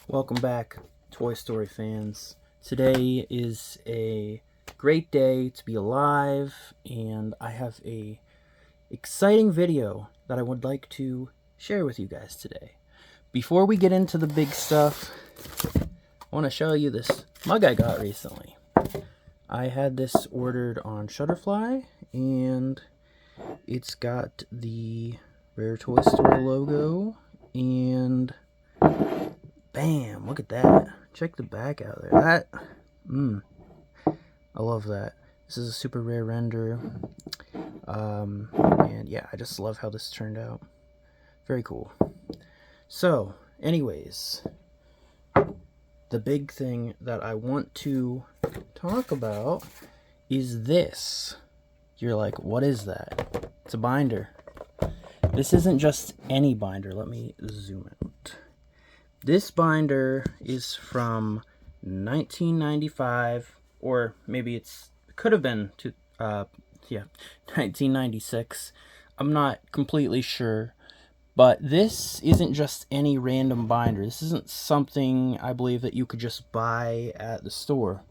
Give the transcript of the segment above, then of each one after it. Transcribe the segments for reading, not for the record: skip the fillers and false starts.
Welcome back, Toy Story fans. Today is a great day to be alive, and I have a exciting video that I would like to share with you guys today. Before we get into the big stuff, I want to show you this mug I got recently. I had this ordered on Shutterfly, and it's got the Rare Toy Story logo, and bam, look at that. Check the back out there. I love that. This is a super rare render. And yeah, I just love how this turned out. Very cool. So, anyways, the big thing that I want to talk about is this. You're like, what is that? It's a binder. This isn't just any binder. Let me zoom out. This binder is from 1995, or maybe it could have been 1996. I'm not completely sure, but this isn't just any random binder. This isn't something I believe that you could just buy at the store.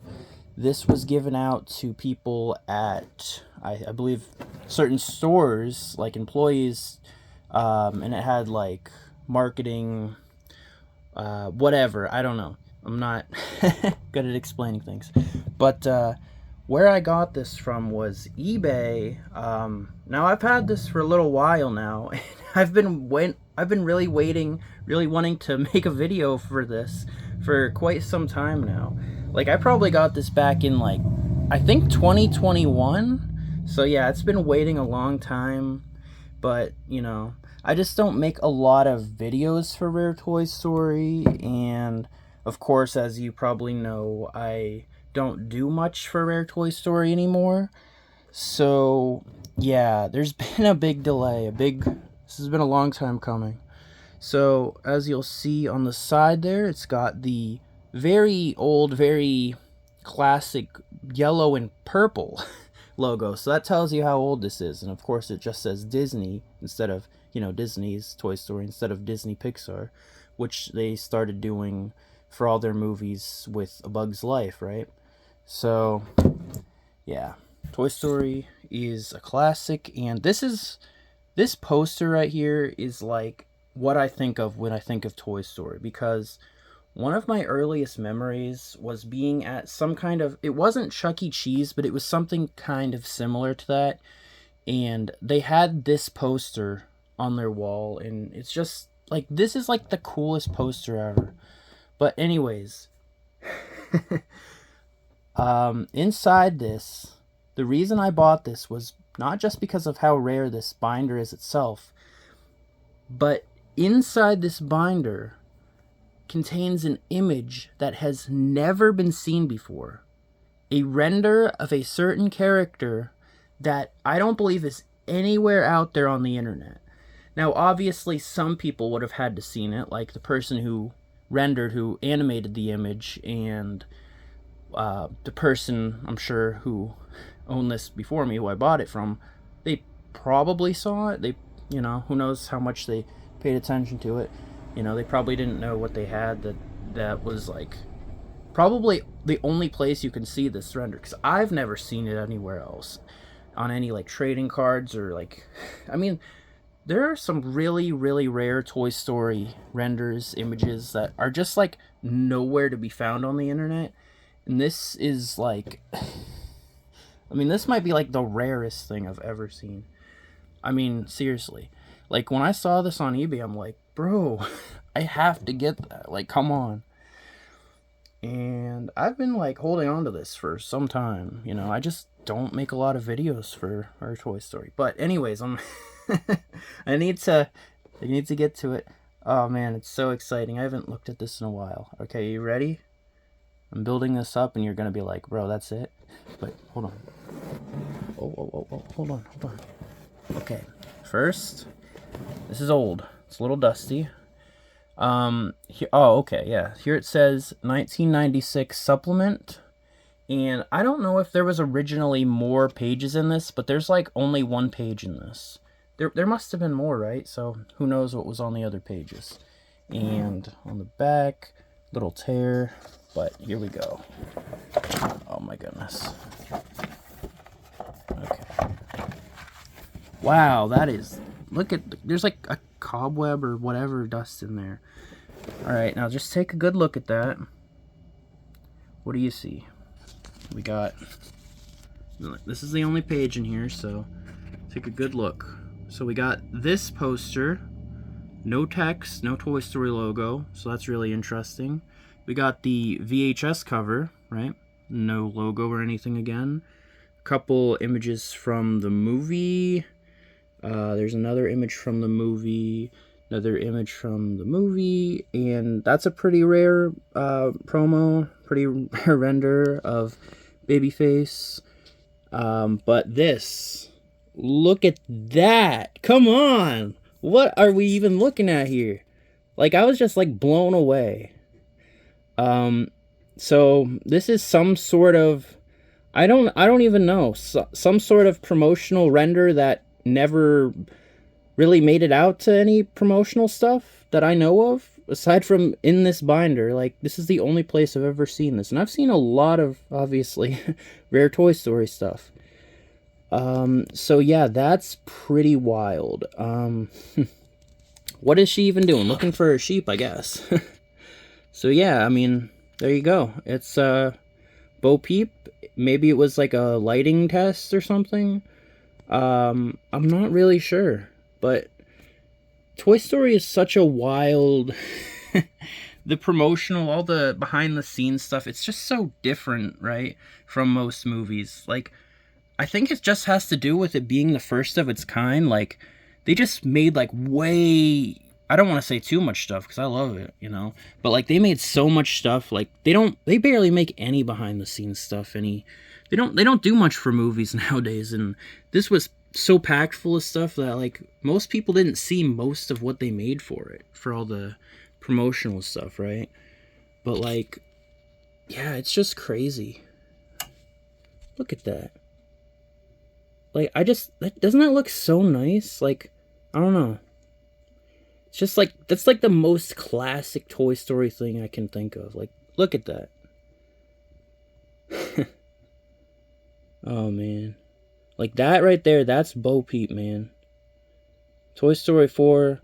This was given out to people at, I believe, certain stores, like employees, and it had like marketing, whatever, I don't know. I'm not good at explaining things. But where I got this from was eBay. Now I've had this for a little while now. I've been really wanting to make a video for this for quite some time now. Like, I probably got this back in, like, I think 2021. So yeah, it's been waiting a long time. But, you know, I just don't make a lot of videos for Rare Toy Story, and of course, as you probably know, I don't do much for Rare Toy Story anymore. So yeah, there's been a big delay. This has been a long time coming. So as you'll see on the side there, it's got the very old, very classic yellow and purple logo. So that tells you how old this is. And of course, it just says Disney instead of, you know, Disney's Toy Story instead of Disney Pixar, which they started doing for all their movies with A Bug's Life, right? So yeah, Toy Story is a classic, and this poster right here is like what I think of when I think of Toy Story, because one of my earliest memories was being at some kind of, it wasn't Chuck E. Cheese, but it was something kind of similar to that, and they had this poster on their wall, and it's just like, this is like the coolest poster ever. But anyways, inside this, the reason I bought this was not just because of how rare this binder is itself, but inside this binder contains an image that has never been seen before. A render of a certain character that I don't believe is anywhere out there on the internet. Now, obviously, some people would have had to seen it, like the person who animated the image, and the person, I'm sure, who owned this before me, who I bought it from, they probably saw it. They, you know, who knows how much they paid attention to it. You know, they probably didn't know what they had that was, like, probably the only place you can see this render, because I've never seen it anywhere else on any, like, trading cards or, like, I mean, there are some really, really rare Toy Story renders, images that are just, like, nowhere to be found on the internet. And this is, like, I mean, this might be, like, the rarest thing I've ever seen. I mean, seriously. Like, when I saw this on eBay, I'm like, bro, I have to get that. Like, come on. And I've been, like, holding on to this for some time. You know, I just don't make a lot of videos for our Toy Story. But anyways, I need to get to it. Oh man, it's so exciting. I haven't looked at this in a while. Okay, you ready? I'm building this up, and you're gonna be like, bro, that's it? But hold on. Oh, hold on. Okay, first, this is old. It's a little dusty. Okay, yeah. Here it says 1996 supplement. And I don't know if there was originally more pages in this, but there's like only one page in this. There must have been more, right? So who knows what was on the other pages. And on the back, little tear, but here we go. Oh my goodness. Okay. Wow, that is, look at, there's like a cobweb or whatever dust in there. All right, now just take a good look at that. What do you see? We got, this is the only page in here, so take a good look. So we got this poster, no text, no Toy Story logo, so that's really interesting. We got the VHS cover, right? No logo or anything again. A couple images from the movie. There's another image from the movie, another image from the movie, and that's a pretty rare promo, pretty rare render of Babyface. But this, look at that! Come on! What are we even looking at here? Like, I was just like blown away. So this is some sort of, I don't even know, some sort of promotional render that never really made it out to any promotional stuff that I know of, aside from in this binder. Like, this is the only place I've ever seen this, and I've seen a lot of, obviously, rare Toy Story stuff. So yeah, that's pretty wild. What is she even doing? Looking for a sheep, I guess. So yeah, I mean, there you go. It's Bo Peep. Maybe it was like a lighting test or something. I'm not really sure, but Toy Story is such a wild the promotional, all the behind the scenes stuff, it's just so different, right, from most movies. Like, I think it just has to do with it being the first of its kind. Like, they just made like way, I don't want to say too much stuff because I love it, you know, but like they made so much stuff. Like, they barely make any behind the scenes stuff. They don't do much for movies nowadays, and this was so packed full of stuff that like most people didn't see most of what they made for it, for all the promotional stuff, right? But like, yeah, it's just crazy. Look at that. Like, doesn't that look so nice? Like, I don't know. It's just like, that's like the most classic Toy Story thing I can think of. Like, look at that. Oh, man. Like, that right there, that's Bo Peep, man. Toy Story 4,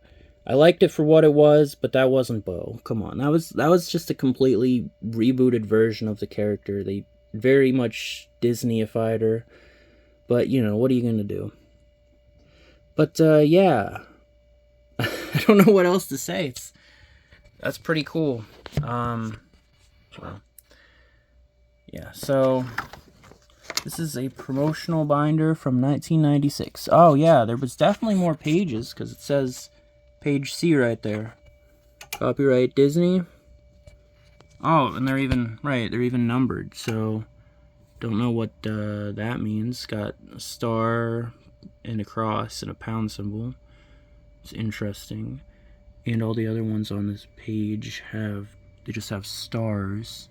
I liked it for what it was, but that wasn't Bo. Come on. That was just a completely rebooted version of the character. They very much Disney-ified her. But, you know, what are you going to do? But, yeah. I don't know what else to say. That's pretty cool. Well, yeah, so this is a promotional binder from 1996. Oh, yeah, there was definitely more pages, because it says page C right there. Copyright Disney. Oh, and they're even numbered, so don't know what that means. Got a star and a cross and a pound symbol. It's interesting. And all the other ones on this page they just have stars.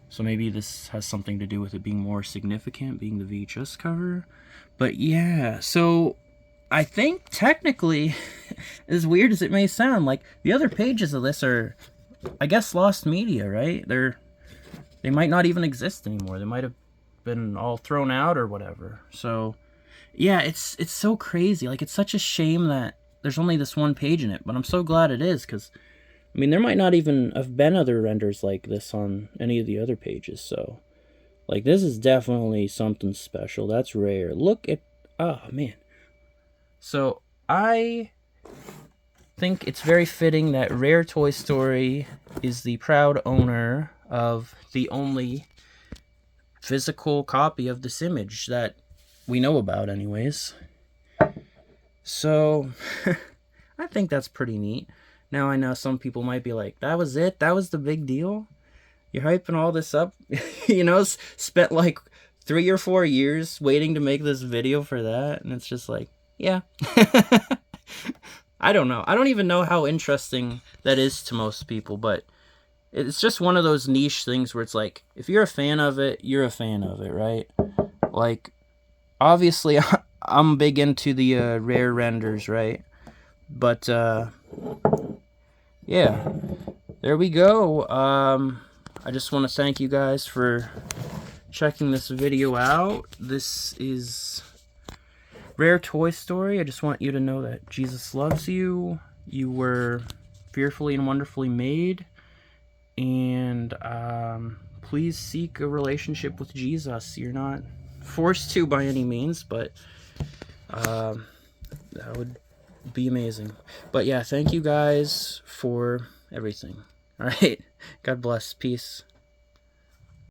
So maybe this has something to do with it being more significant, being the VHS cover. But yeah, so I think technically, as weird as it may sound, like the other pages of this are, I guess, lost media, right? They might not even exist anymore. They might have been all thrown out or whatever. So yeah, it's so crazy. Like, it's such a shame that there's only this one page in it, but I'm so glad it is, because I mean, there might not even have been other renders like this on any of the other pages. So like, this is definitely something special. That's rare. Look at, oh man. So I think it's very fitting that Rare Toy Story is the proud owner of the only physical copy of this image that we know about anyways. So I think that's pretty neat. Now, I know some people might be like, that was it? That was the big deal? You're hyping all this up? You know, spent like 3 or 4 years waiting to make this video for that, and it's just like, yeah. I don't know. I don't even know how interesting that is to most people, but it's just one of those niche things where it's like, if you're a fan of it, you're a fan of it, right? Like, obviously, I'm big into the rare renders, right? But yeah, there we go. I just want to thank you guys for checking this video out. This is Rare Toy Story. I just want you to know that Jesus loves you. You were fearfully and wonderfully made. And please seek a relationship with Jesus. You're not forced to by any means, but that would be amazing. But yeah, thank you guys for everything. All right. God bless. Peace.